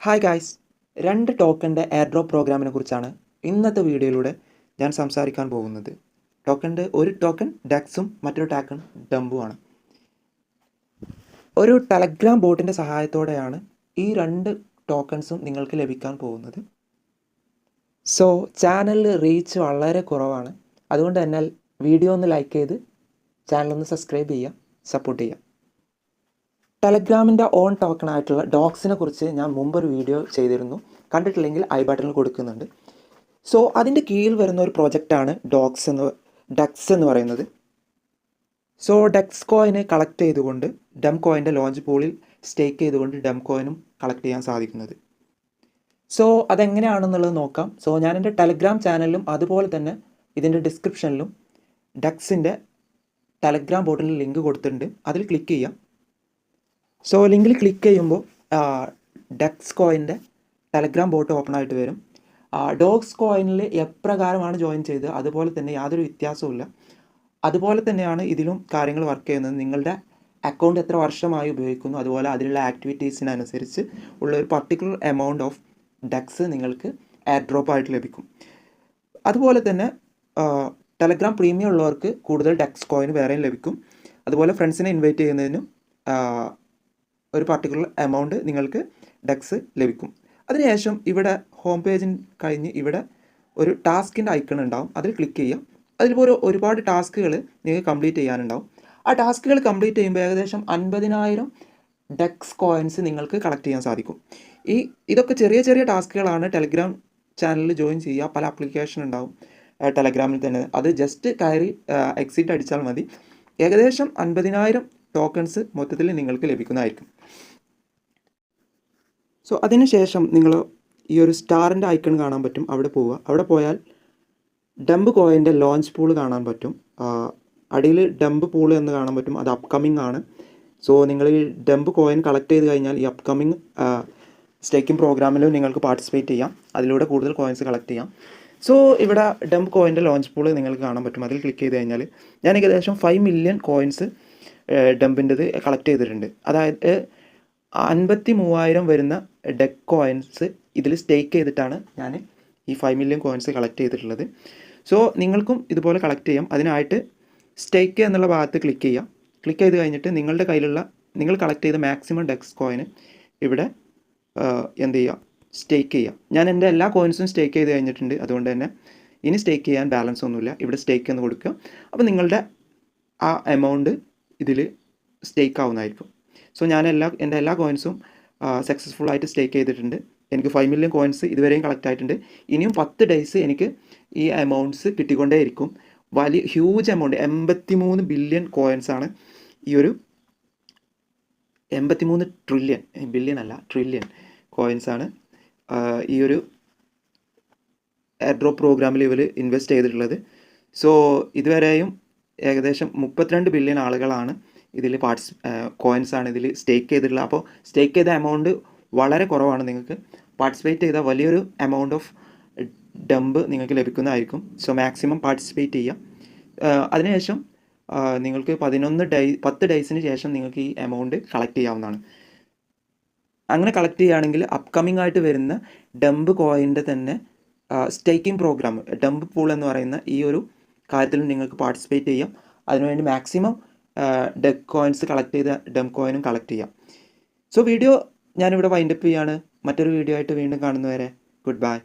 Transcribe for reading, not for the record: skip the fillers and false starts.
Hi guys, 2 ടോക്കൻ്റെ air drop പ്രോഗ്രാമിനെ കുറിച്ചാണ് ഇന്നത്തെ വീഡിയോയിലൂടെ ഞാൻ സംസാരിക്കാൻ പോകുന്നത്. ഒരു ടോക്കൺ ഡെക്സും മറ്റൊരു ടോക്കൺ ഡംബുമാണ്. ഒരു ടെലഗ്രാം ബോട്ടിൻ്റെ സഹായത്തോടെയാണ് ഈ 2 ടോക്കൺസും നിങ്ങൾക്ക് ലഭിക്കാൻ പോകുന്നത്. സോ ചാനലിൽ റീച്ച് വളരെ കുറവാണ്. അതുകൊണ്ട് തന്നെ വീഡിയോ ഒന്ന് ലൈക്ക് ചെയ്ത് ചാനലൊന്ന് സബ്സ്ക്രൈബ് ചെയ്യുക, സപ്പോർട്ട് ചെയ്യുക. ടെലഗ്രാമിൻ്റെ ഓൺ ടോക്കൺ ആയിട്ടുള്ള ഡോക്സിനെ കുറിച്ച് ഞാൻ മുമ്പൊരു വീഡിയോ ചെയ്തിരുന്നു. കണ്ടിട്ടില്ലെങ്കിൽ ഐ ബട്ടണിൽ കൊടുക്കുന്നുണ്ട്. സോ അതിൻ്റെ കീഴിൽ വരുന്ന ഒരു പ്രോജക്റ്റാണ് ഡെക്സ് എന്ന് പറയുന്നത്. സോ ഡെക്സ് കോയിനെ കളക്ട് ചെയ്തുകൊണ്ട് ഡം കോയിൻ്റെ ലോഞ്ച് പൂളിൽ സ്റ്റേക്ക് ചെയ്തുകൊണ്ട് ഡം കോയിനും കളക്ട് ചെയ്യാൻ സാധിക്കുന്നത്. സോ അതെങ്ങനെയാണെന്നുള്ളത് നോക്കാം. സോ ഞാൻ എൻ്റെ ടെലഗ്രാം ചാനലിലും അതുപോലെ തന്നെ ഇതിൻ്റെ ഡിസ്ക്രിപ്ഷനിലും ഡെക്സിൻ്റെ ടെലഗ്രാം ബോട്ടിൽ ലിങ്ക് കൊടുത്തിട്ടുണ്ട്. അതിൽ ക്ലിക്ക് ചെയ്യാം. സോ ലിങ്കിൽ ക്ലിക്ക് ചെയ്യുമ്പോൾ ഡെക്സ് കോയിൻ്റെ ടെലഗ്രാം ബോട്ട് ഓപ്പൺ ആയിട്ട് വരും. ഡോക്സ് കോയിനിൽ എപ്രകാരമാണ് ജോയിൻ ചെയ്തത് അതുപോലെ തന്നെ യാതൊരു വ്യത്യാസവുമില്ല. അതുപോലെ തന്നെയാണ് ഇതിലും കാര്യങ്ങൾ വർക്ക് ചെയ്യുന്നത്. നിങ്ങളുടെ അക്കൗണ്ട് എത്ര വർഷമായി ഉപയോഗിക്കുന്നു, അതുപോലെ അതിലുള്ള ആക്ടിവിറ്റീസിനനുസരിച്ച് ഉള്ള ഒരു പർട്ടിക്കുലർ എമൗണ്ട് ഓഫ് ഡെക്സ് നിങ്ങൾക്ക് എയർ ഡ്രോപ്പ് ആയിട്ട് ലഭിക്കും. അതുപോലെ തന്നെ ടെലഗ്രാം പ്രീമിയം ഉള്ളവർക്ക് കൂടുതൽ ഡെക്സ് കോയിൻ വേറെയും ലഭിക്കും. അതുപോലെ ഫ്രണ്ട്സിനെ ഇൻവൈറ്റ് ചെയ്യുന്നതിനും ഒരു പർട്ടിക്കുലർ എമൗണ്ട് നിങ്ങൾക്ക് ഡെക്സ് ലഭിക്കും. അതിനുശേഷം ഇവിടെ ഹോം പേജിന് കഴിഞ്ഞ് ഇവിടെ ഒരു ടാസ്കിൻ്റെ ഐക്കൺ ഉണ്ടാവും. അതിൽ ക്ലിക്ക് ചെയ്യാം. അതിൽപോലെ ഒരുപാട് ടാസ്കുകൾ നിങ്ങൾക്ക് കംപ്ലീറ്റ് ചെയ്യാനുണ്ടാവും. ആ ടാസ്കുകൾ കംപ്ലീറ്റ് ചെയ്യുമ്പോൾ ഏകദേശം 50,000 ഡെക്സ് കോയിൻസ് നിങ്ങൾക്ക് കളക്ട് ചെയ്യാൻ സാധിക്കും. ഇതൊക്കെ ചെറിയ ചെറിയ ടാസ്കുകളാണ്. ടെലഗ്രാം ചാനലിൽ ജോയിൻ ചെയ്യുക. പല ആപ്ലിക്കേഷൻ ഉണ്ടാവും ടെലഗ്രാമിൽ തന്നെ. അത് ജസ്റ്റ് കയറി എക്സിറ്റ് അടിച്ചാൽ മതി. ഏകദേശം 50,000 ടോക്കൺസ് മൊത്തത്തിൽ നിങ്ങൾക്ക് ലഭിക്കുന്നതായിരിക്കും. സോ അതിനുശേഷം നിങ്ങൾ ഈ ഒരു സ്റ്റാറിൻ്റെ ഐക്കൺ കാണാൻ പറ്റും. അവിടെ പോവുക. അവിടെ പോയാൽ ഡംബ് കോയിൻ്റെ ലോഞ്ച് പൂൾ കാണാൻ പറ്റും. അടിയിൽ ഡംബ് പൂൾ എന്ന് കാണാൻ പറ്റും. അത് അപ്കമിങ് ആണ്. സോ നിങ്ങൾ ഈ ഡംബ് കോയിൻ കളക്ട് ചെയ്ത് കഴിഞ്ഞാൽ ഈ അപ്കമിങ് സ്റ്റേക്കിംഗ് പ്രോഗ്രാമിലും നിങ്ങൾക്ക് പാർട്ടിസിപ്പേറ്റ് ചെയ്യാം. അതിലൂടെ കൂടുതൽ കോയിൻസ് കളക്ട് ചെയ്യാം. സോ ഇവിടെ ഡംബ് കോയിൻ്റെ ലോഞ്ച് പൂൾ നിങ്ങൾക്ക് കാണാൻ പറ്റും. അതിൽ ക്ലിക്ക് ചെയ്ത് കഴിഞ്ഞാൽ ഞാൻ ഏകദേശം 5 മില്യൺ കോയിൻസ് ഡംപിൻ്റെത് കളക്ട് ചെയ്തിട്ടുണ്ട്. അതായത് 53,000 വരുന്ന ഡെക്ക് കോയിൻസ് ഇതിൽ സ്റ്റേക്ക് ചെയ്തിട്ടാണ് ഞാൻ ഈ 5 മില്യൺ കോയിൻസ് കളക്ട് ചെയ്തിട്ടുള്ളത്. സോ നിങ്ങൾക്കും ഇതുപോലെ കളക്ട് ചെയ്യാം. അതിനായിട്ട് സ്റ്റേക്ക് എന്നുള്ള ഭാഗത്ത് ക്ലിക്ക് ചെയ്യാം. ക്ലിക്ക് ചെയ്ത് കഴിഞ്ഞിട്ട് നിങ്ങളുടെ കയ്യിലുള്ള നിങ്ങൾ കളക്ട് ചെയ്ത മാക്സിമം ഡെക്സ് കോയിന് ഇവിടെ എന്ത് ചെയ്യുക, സ്റ്റേക്ക് ചെയ്യുക. ഞാൻ എൻ്റെ എല്ലാ കോയിൻസും സ്റ്റേക്ക് ചെയ്ത് കഴിഞ്ഞിട്ടുണ്ട്. അതുകൊണ്ട് തന്നെ ഇനി സ്റ്റേക്ക് ചെയ്യാൻ ബാലൻസ് ഒന്നുമില്ല. ഇവിടെ സ്റ്റേക്ക് എന്ന് കൊടുക്കുക. അപ്പോൾ നിങ്ങളുടെ ആ എമൗണ്ട് ഇതിൽ സ്റ്റേക്ക് ആവുന്നതായിരിക്കും. സോ ഞാൻ എൻ്റെ എല്ലാ കോയിൻസും സക്സസ്ഫുൾ ആയിട്ട് സ്റ്റേക്ക് ചെയ്തിട്ടുണ്ട്. എനിക്ക് 5 മില്യൺ കോയിൻസ് ഇതുവരെയും കളക്ട് ആയിട്ടുണ്ട്. ഇനിയും 10 ഡേയ്സ് എനിക്ക് ഈ എമൗണ്ട്സ് കിട്ടിക്കൊണ്ടേയിരിക്കും. ഹ്യൂജ് എമൗണ്ട് 83 ബില്യൺ കോയിൻസാണ്. ഈ ഒരു 83 ട്രില്യൺ, ബില്യൺ അല്ല ട്രില്യൺ കോയിൻസാണ് ഈ ഒരു എയർ ഡ്രോപ്പ് പ്രോഗ്രാമിൽ ഇവർ ഇൻവെസ്റ്റ് ചെയ്തിട്ടുള്ളത്. സോ ഇതുവരെയും ഏകദേശം 32 ബില്യൺ ആളുകളാണ് ഇതിൽ കോയിൻസാണ് ഇതിൽ സ്റ്റേക്ക് ചെയ്തിട്ടുള്ളത്. അപ്പോൾ സ്റ്റേക്ക് ചെയ്ത എമൗണ്ട് വളരെ കുറവാണ്. നിങ്ങൾക്ക് പാർട്ടിസിപ്പേറ്റ് ചെയ്ത വലിയൊരു എമൗണ്ട് ഓഫ് ഡംബ് നിങ്ങൾക്ക് ലഭിക്കുന്നതായിരിക്കും. സോ മാക്സിമം പാർട്ടിസിപ്പേറ്റ് ചെയ്യുക. അതിനുശേഷം നിങ്ങൾക്ക് 10 ഡേയ്സിന് ശേഷം നിങ്ങൾക്ക് ഈ എമൗണ്ട് കളക്ട് ചെയ്യാവുന്നതാണ്. അങ്ങനെ കളക്ട് ചെയ്യുകയാണെങ്കിൽ അപ്കമിങ് ആയിട്ട് വരുന്ന ഡംബ് കോയിൻ്റെ തന്നെ സ്റ്റേക്കിംഗ് പ്രോഗ്രാം ഡംബ് പൂൾ എന്ന് പറയുന്ന ഈ ഒരു കാര്യത്തിലും നിങ്ങൾക്ക് പാർട്ടിസിപ്പേറ്റ് ചെയ്യാം. അതിനുവേണ്ടി മാക്സിമം ഡെക്ക് കോയിൻസ് കളക്ട് ചെയ്ത ഡം കോയിനും കളക്ട് ചെയ്യാം. സോ വീഡിയോ ഞാനിവിടെ വൈൻഡപ്പ് ചെയ്യുകയാണ്. മറ്റൊരു വീഡിയോ ആയിട്ട് വീണ്ടും കാണുന്നവരെ ഗുഡ് ബൈ.